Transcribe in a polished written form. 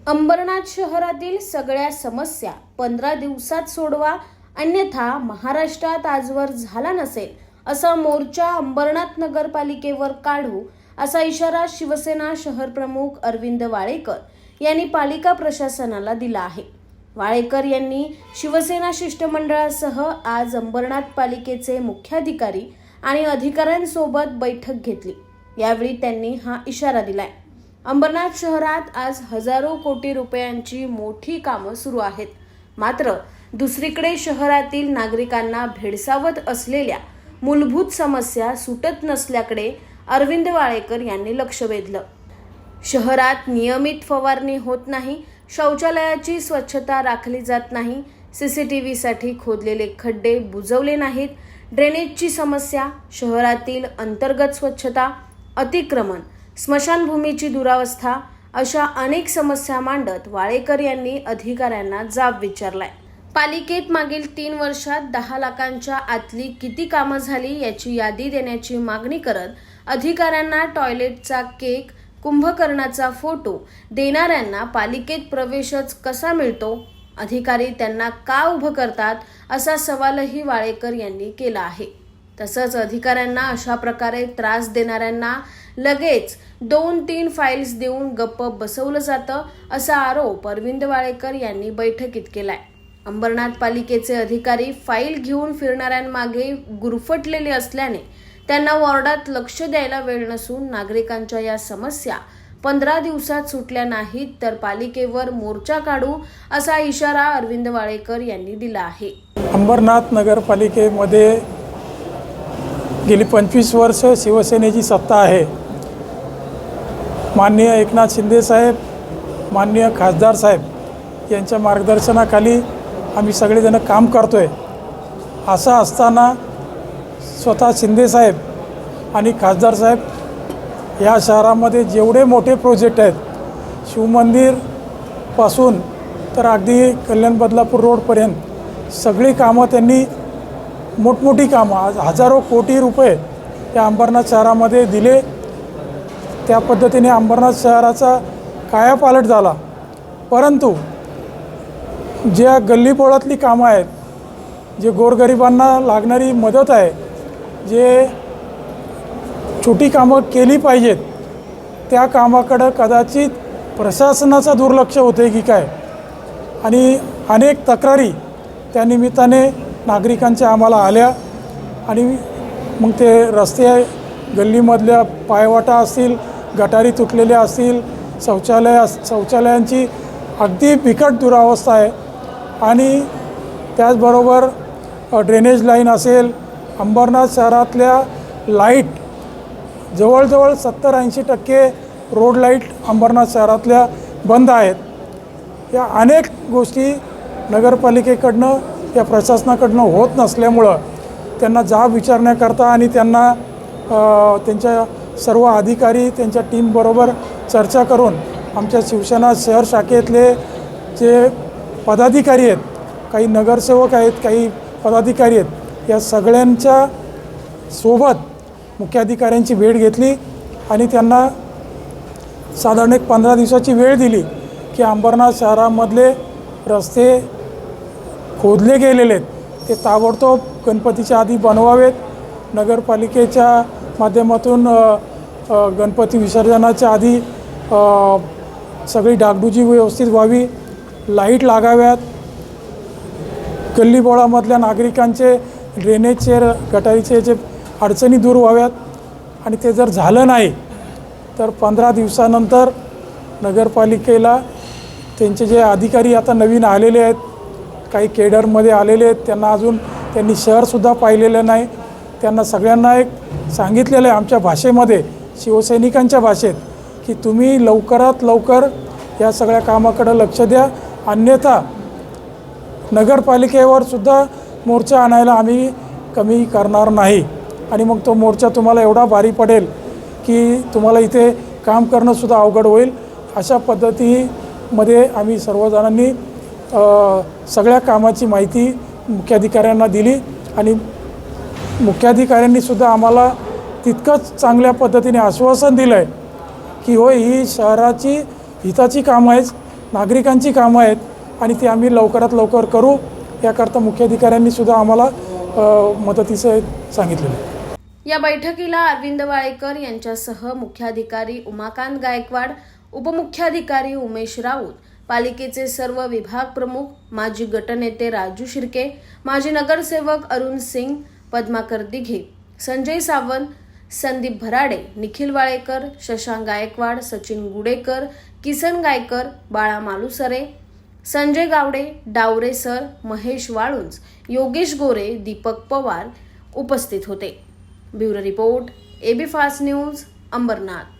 अंबरनाथ शहरातील सगळ्या समस्या 15 दिवसात सोडवा, अन्यथा महाराष्ट्रात आजवर झाला नसेल असा मोर्चा अंबरनाथ नगरपालिकेवर काढू असा इशारा शिवसेना शहर प्रमुख अरविंद वाळेकर यांनी पालिका प्रशासनाला दिला आहे। वाळेकर यांनी शिवसेना शिष्टमंडळासह आज अंबरनाथ पालिकेचे मुख्याधिकारी आणि अधिकाऱ्यांसोबत बैठक घेतली। यावेळी त्यांनी हा इशारा दिलाय। अंबरनाथ शहरात आज हजारो कोटी रुपयांची मोठी कामं सुरू आहेत, मात्र दुसरीकडे शहरातील नागरिकांना भेडसावत असलेल्या मूलभूत समस्या सुटत नसल्याकडे अरविंद वाळेकर यांनी लक्ष वेधलं। शहरात नियमित फवारणी होत नाही, शौचालयाची स्वच्छता राखली जात नाही, सीसीटीव्हीसाठी खोदलेले खड्डे बुजवले नाहीत, ड्रेनेजची समस्या, शहरातील अंतर्गत स्वच्छता, अतिक्रमण, स्मशानभूमीची दुरावस्था अशा अनेक समस्या मांडत वाळेकर यांनी अधिकाऱ्यांना जाब विचारलाय। पालिकेत मागील 3 वर्षात 10 लाखांच्या आतली किती कामं झाली याची यादी देण्याची मागणी करत अधिकाऱ्यांना टॉयलेटचा केक, कुंभकर्णाचा फोटो देणाऱ्यांना पालिकेत प्रवेशच कसा मिळतो, अधिकारी त्यांना का उभं करतात असा सवालही वाळेकर यांनी केला आहे। तसंच अधिकाऱ्यांना अशा प्रकारे त्रास देणाऱ्यांना लगेच 2-3 फाईल्स देऊन गप्प बसवलं जातं असा आरोप अरविंद वाळेकर यांनी बैठकीत केलाय। अंबरनाथ पालिकेचे अधिकारी फाईल घेऊन फिरणाऱ्यांमागे गुरफटलेले असल्याने त्यांना वॉर्डात लक्ष द्यायला वेळ नसून नागरिकांच्या या समस्या 15 दिवसात सुटल्या नाहीत तर पालिकेवर मोर्चा काढू असा इशारा अरविंद वाळेकर यांनी दिला आहे। अंबरनाथ नगरपालिकेमध्ये गेली 25 वर्ष शिवसेनेची सत्ता आहे। माननीय एकनाथ शिंदे साहेब, माननीय खासदार साहेब यांच्या मार्गदर्शनाखाली आम्ही सगळेजण काम करतोय। असं असताना स्वतः शिंदे साहेब आणि खासदार साहेब या शहरामध्ये जेवढे मोठे प्रोजेक्ट आहेत, शिवमंदिरपासून तर अगदी कल्याण बदलापूर रोडपर्यंत सगळी कामं त्यांनी मोठमोठी कामं आज हजारो कोटी रुपये या अंबरनाथ शहरामध्ये दिले। त्या पद्धतीने अंबरनाथ शहराचा कायापालट झाला। परंतु ज्या गल्लीबोळातली कामं आहेत, जे गोरगरिबांना लागणारी मदत आहे, जे छोटी कामं केली पाहिजेत त्या कामाकडं कदाचित प्रशासनाचं दुर्लक्ष होते की काय, आणि अनेक तक्रारी त्या निमित्ताने नागरिकांच्या आम्हाला आल्या। आणि मग ते रस्ते, गल्लीमधल्या पायवाटा असतील, गटारी तुटलेल्या असतील, शौचालयांची अगदी बिकट दुरावस्था आहे। आणि त्याचबरोबर ड्रेनेज लाईन असेल, अंबरनाथ शहरातल्या लाईट जवळजवळ 70-80% रोड लाईट अंबरनाथ शहरातल्या बंद आहेत। या अनेक गोष्टी नगरपालिकेकडनं, या प्रशासनाकडनं होत नसल्यामुळं त्यांना जाब विचारण्याकरता आणि त्यांना त्यांच्या सर्व अधिकारी त्यांच्या टीमबरोबर चर्चा करून आमच्या शिवसेना शहर शाखेतले जे पदाधिकारी आहेत, काही नगरसेवक आहेत, काही पदाधिकारी आहेत, या सगळ्यांच्या सोबत मुख्याधिकाऱ्यांची भेट घेतली आणि त्यांना साधारण 15 दिवसाची वेळ दिली की अंबरनाथ शहरामधले रस्ते खोदले गेलेले आहेत ते ताबडतोब गणपतीच्या आधी बनवावेत। नगरपालिकेच्या माध्यमातून गणपती विसर्जनाच्या आधी सगळी डागडुजी व्यवस्थित व्हावी, लाईट लागाव्यात, गल्लीबोळामधल्या नागरिकांचे ड्रेनेजचे, गटारीचे जे अडचणी दूर व्हाव्यात। आणि ते जर झालं नाही तर 15 दिवसानंतर नगरपालिकेला त्यांचे जे अधिकारी आता नवीन आलेले आहेत, काही केडरमध्ये आलेले आहेत, त्यांनी शहरसुद्धा पाहिलेलं नाही, त्यांना सगळ्यांना एक सांगितलेलं आहे आमच्या भाषेमध्ये, शिवसैनिकांच्या भाषेत, की तुम्ही लवकरात लवकर या सगळ्या कामाकडे लक्ष द्या, अन्यथा नगरपालिकेवर सुद्धा मोर्चा आणायला आम्ही कमी करणार नाही। आणि मग तो मोर्चा तुम्हाला एवढा भारी पडेल की तुम्हाला इथे काम करणंसुद्धा अवघड होईल। अशा पद्धतीमध्ये आम्ही सर्वजणांनी सगळ्या कामाची माहिती मुख्याधिकाऱ्यांना दिली आणि मुख्याधिकाऱ्यांनीसुद्धा आम्हाला तितकंच चांगल्या पद्धतीने आश्वासन दिलं आहे की होय, ही शहराची हिताची कामं आहेत, नागरिकांची कामं आहेत आणि ती आम्ही लवकरात लवकर करू याकरता मुख्याधिकाऱ्यांनी सुद्धा आम्हाला मदतीचं सांगितलेलं आहे. या बैठकीला अरविंद वाळेकर यांच्यासह मुख्याधिकारी उमाकांत गायकवाड, उपमुख्याधिकारी उमेश राऊत, पालिकेचे सर्व विभाग प्रमुख, माजी गटनेते राजू शिर्के, माजी नगरसेवक अरुण सिंग, पद्माकर दिघे, संजय सावंत, संदीप भराडे, निखिल वाळेकर, शशांक गायकवाड, सचिन गुडेकर, किसन गायकर, बाळा मालुसरे, संजय गावडे, डावरे सर, महेश वाळुंज, योगेश गोरे, दीपक पवार उपस्थित होते. Bureau report, AB fast news, Ambernath.